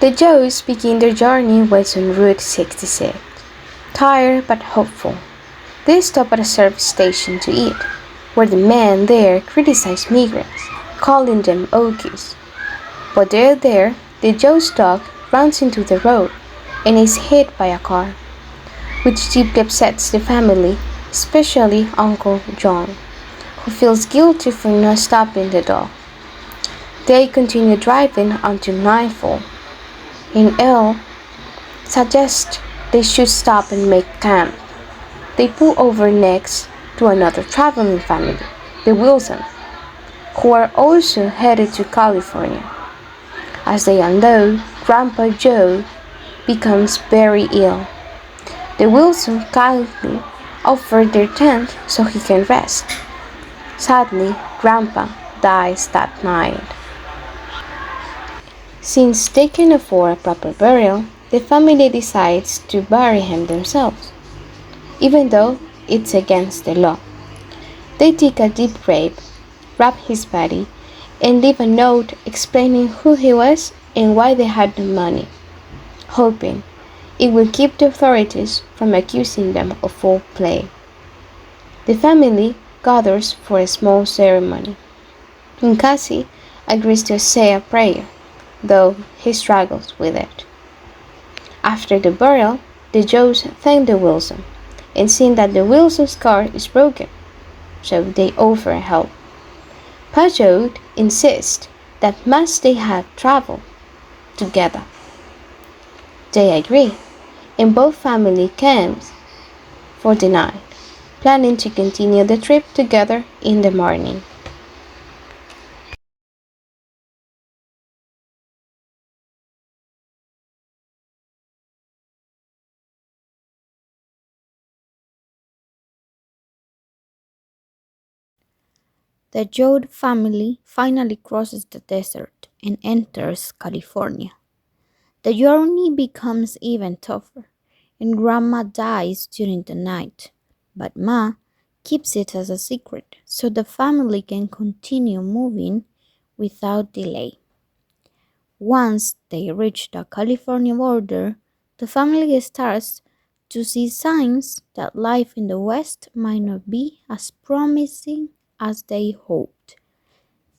The Joes begin their journey west on Route 66. Tired but hopeful, they stop at a service station to eat, where the men there criticize migrants, calling them Okies. But there, the Joe's dog runs into the road and is hit by a car, which deeply upsets the family, especially Uncle John, who feels guilty for not stopping the dog. They continue driving until nightfall, and Elle suggests they should stop and make camp. They pull over next to another traveling family, the Wilsons, who are also headed to California. As they unload, Grandpa Joe becomes very ill. The Wilsons kindly offer their tent so he can rest. Sadly, Grandpa dies that night. Since they can afford a proper burial, the family decides to bury him themselves, even though it's against the law. They dig a deep grave, wrap his body, and leave a note explaining who he was and why they had no money, hoping it will keep the authorities from accusing them of foul play. The family gathers for a small ceremony, and Cassie agrees to say a prayer, though he struggles with it. After the burial, the Joes thank the Wilson, and seeing that the Wilson's car is broken, so they offer help. Pajot insists that must they have traveled together. They agree, and both family camps for the night, planning to continue the trip together in the morning. The Jode family finally crosses the desert and enters California. The journey becomes even tougher, and Grandma dies during the night, but Ma keeps it as a secret so the family can continue moving without delay. Once they reach the California border, the family starts to see signs that life in the West might not be as promising as they hoped.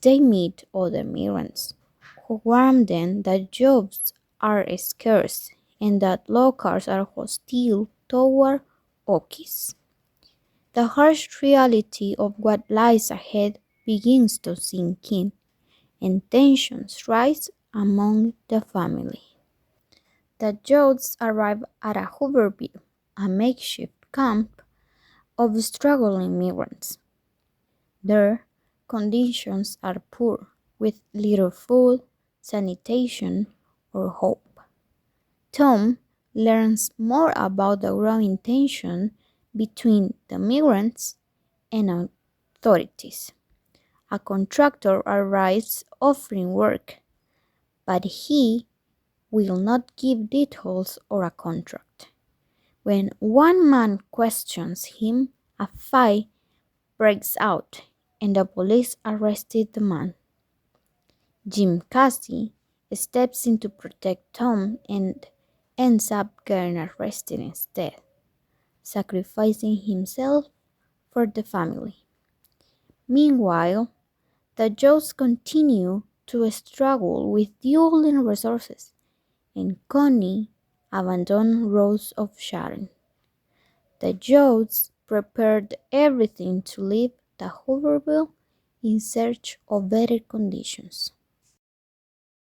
They meet other migrants who warn them that jobs are scarce and that locals are hostile toward Okies. The harsh reality of what lies ahead begins to sink in, and tensions rise among the family. The Jodes arrive at a Hooverville, a makeshift camp of struggling migrants. Their conditions are poor, with little food, sanitation, or hope. Tom learns more about the growing tension between the migrants and authorities. A contractor arrives offering work, but he will not give details or a contract. When one man questions him, a fight breaks out and the police arrested the man. Jim Casey steps in to protect Tom and ends up getting arrested instead, sacrificing himself for the family. Meanwhile, the Joes continue to struggle with dueling resources, and Connie abandoned Rose of Sharon. The Jodes prepared everything to leave the Hooverville in search of better conditions.